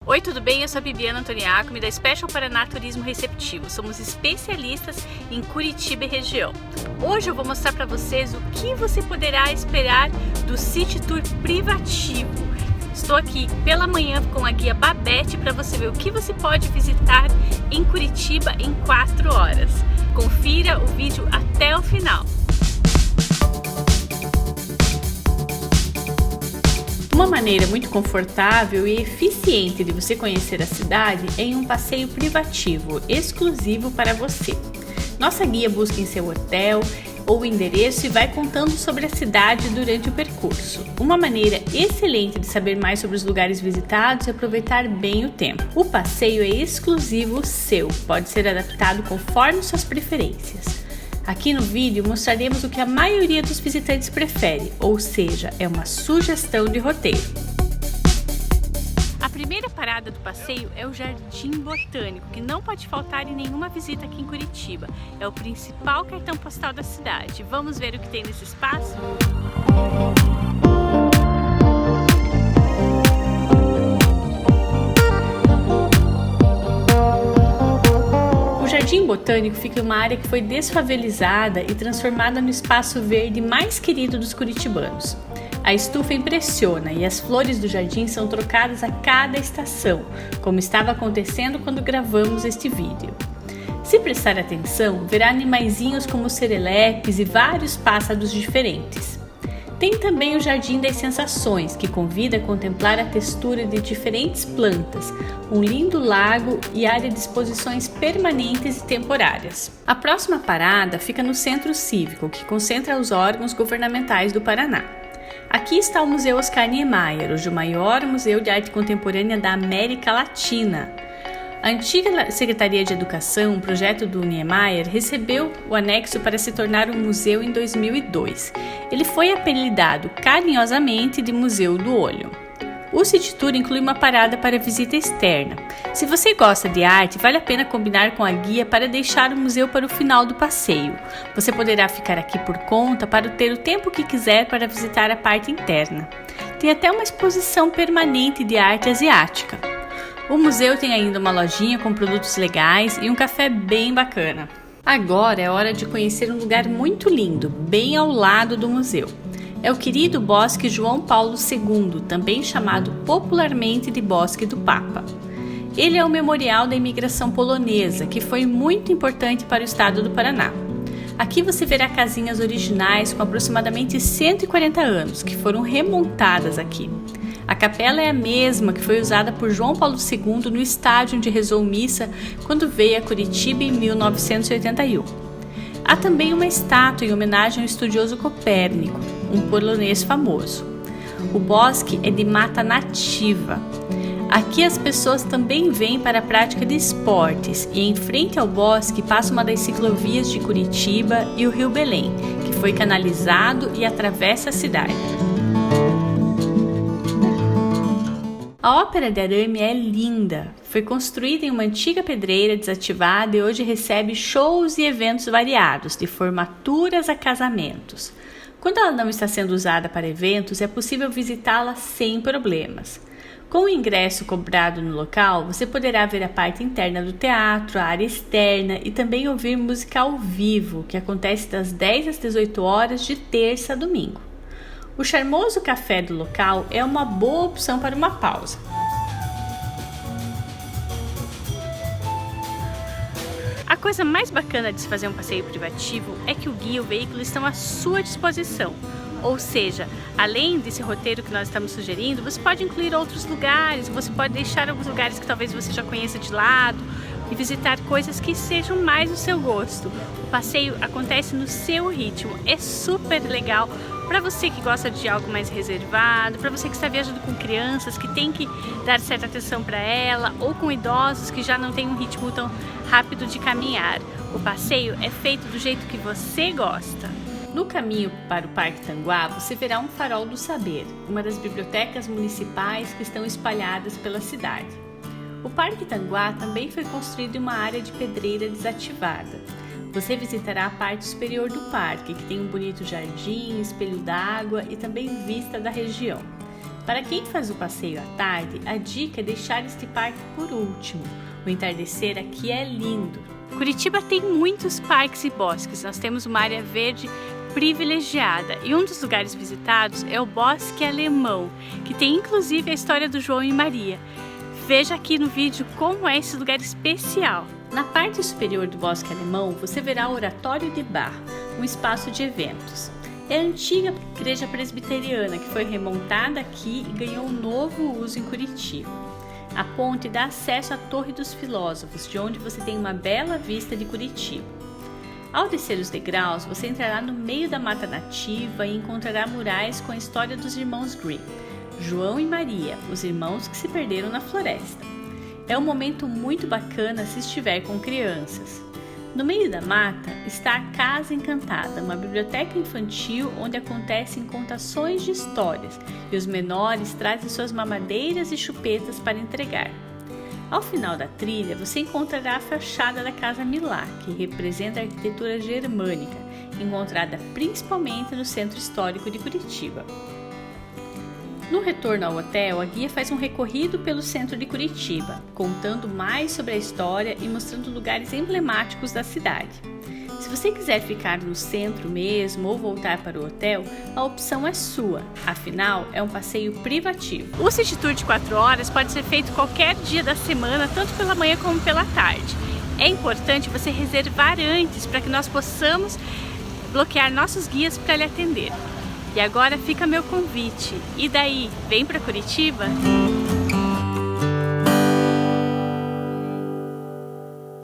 Oi, tudo bem? Eu sou a Bibiana Antoniaco, da Special Paraná Turismo Receptivo. Somos especialistas em Curitiba e região. Hoje eu vou mostrar para vocês o que você poderá esperar do City Tour privativo. Estou aqui pela manhã com a guia Babette para você ver o que você pode visitar em Curitiba em 4 horas. Confira o vídeo até o final. Uma maneira muito confortável e eficiente de você conhecer a cidade é em um passeio privativo, exclusivo para você. Nossa guia busca em seu hotel ou endereço e vai contando sobre a cidade durante o percurso. Uma maneira excelente de saber mais sobre os lugares visitados e aproveitar bem o tempo. O passeio é exclusivo seu, pode ser adaptado conforme suas preferências. Aqui no vídeo mostraremos o que a maioria dos visitantes prefere, ou seja, é uma sugestão de roteiro. A primeira parada do passeio é o Jardim Botânico, que não pode faltar em nenhuma visita aqui em Curitiba. É o principal cartão postal da cidade. Vamos ver o que tem nesse espaço? O Jardim Botânico fica em uma área que foi desfavelizada e transformada no espaço verde mais querido dos curitibanos. A estufa impressiona e as flores do jardim são trocadas a cada estação, como estava acontecendo quando gravamos este vídeo. Se prestar atenção, verá animaizinhos como serelepes e vários pássaros diferentes. Tem também o Jardim das Sensações, que convida a contemplar a textura de diferentes plantas, um lindo lago e área de exposições permanentes e temporárias. A próxima parada fica no Centro Cívico, que concentra os órgãos governamentais do Paraná. Aqui está o Museu Oscar Niemeyer, hoje o maior museu de arte contemporânea da América Latina. A antiga Secretaria de Educação, um projeto do Niemeyer, recebeu o anexo para se tornar um museu em 2002. Ele foi apelidado carinhosamente de Museu do Olho. O City Tour inclui uma parada para visita externa. Se você gosta de arte, vale a pena combinar com a guia para deixar o museu para o final do passeio. Você poderá ficar aqui por conta para ter o tempo que quiser para visitar a parte interna. Tem até uma exposição permanente de arte asiática. O museu tem ainda uma lojinha com produtos legais e um café bem bacana. Agora é hora de conhecer um lugar muito lindo, bem ao lado do museu. É o querido Bosque João Paulo II, também chamado popularmente de Bosque do Papa. Ele é o memorial da imigração polonesa, que foi muito importante para o estado do Paraná. Aqui você verá casinhas originais com aproximadamente 140 anos, que foram remontadas aqui. A capela é a mesma que foi usada por João Paulo II no estádio onde rezou missa quando veio a Curitiba em 1981. Há também uma estátua em homenagem ao estudioso Copérnico, um polonês famoso. O bosque é de mata nativa. Aqui as pessoas também vêm para a prática de esportes e em frente ao bosque passa uma das ciclovias de Curitiba e o Rio Belém, que foi canalizado e atravessa a cidade. A Ópera de Arame é linda. Foi construída em uma antiga pedreira desativada e hoje recebe shows e eventos variados, de formaturas a casamentos. Quando ela não está sendo usada para eventos, é possível visitá-la sem problemas. Com o ingresso cobrado no local, você poderá ver a parte interna do teatro, a área externa e também ouvir música ao vivo, que acontece das 10 às 18 horas de terça a domingo. O charmoso café do local é uma boa opção para uma pausa. A coisa mais bacana de se fazer um passeio privativo é que o guia e o veículo estão à sua disposição. Ou seja, além desse roteiro que nós estamos sugerindo, você pode incluir outros lugares, você pode deixar alguns lugares que talvez você já conheça de lado e visitar coisas que sejam mais do seu gosto. O passeio acontece no seu ritmo, é super legal para você que gosta de algo mais reservado, para você que está viajando com crianças, que tem que dar certa atenção para ela, ou com idosos que já não têm um ritmo tão rápido de caminhar. O passeio é feito do jeito que você gosta. No caminho para o Parque Tanguá, você verá um farol do saber, uma das bibliotecas municipais que estão espalhadas pela cidade. O Parque Tanguá também foi construído em uma área de pedreira desativada. Você visitará a parte superior do parque, que tem um bonito jardim, espelho d'água e também vista da região. Para quem faz o passeio à tarde, a dica é deixar este parque por último. O entardecer aqui é lindo. Curitiba tem muitos parques e bosques, nós temos uma área verde privilegiada e um dos lugares visitados é o Bosque Alemão, que tem inclusive a história do João e Maria. Veja aqui no vídeo como é esse lugar especial. Na parte superior do Bosque Alemão você verá o Oratório de Bach, um espaço de eventos. É a antiga igreja presbiteriana que foi remontada aqui e ganhou um novo uso em Curitiba. A ponte dá acesso à Torre dos Filósofos, de onde você tem uma bela vista de Curitiba. Ao descer os degraus, você entrará no meio da mata nativa e encontrará murais com a história dos irmãos Grimm, João e Maria, os irmãos que se perderam na floresta. É um momento muito bacana se estiver com crianças. No meio da mata está a Casa Encantada, uma biblioteca infantil onde acontecem contações de histórias e os menores trazem suas mamadeiras e chupetas para entregar. Ao final da trilha, você encontrará a fachada da Casa Milá, que representa a arquitetura germânica, encontrada principalmente no centro histórico de Curitiba. No retorno ao hotel, a guia faz um recorrido pelo centro de Curitiba, contando mais sobre a história e mostrando lugares emblemáticos da cidade. Se você quiser ficar no centro mesmo ou voltar para o hotel, a opção é sua, afinal é um passeio privativo. O City Tour de 4 horas pode ser feito qualquer dia da semana, tanto pela manhã como pela tarde. É importante você reservar antes para que nós possamos bloquear nossos guias para lhe atender. E agora fica meu convite. E daí, vem para Curitiba?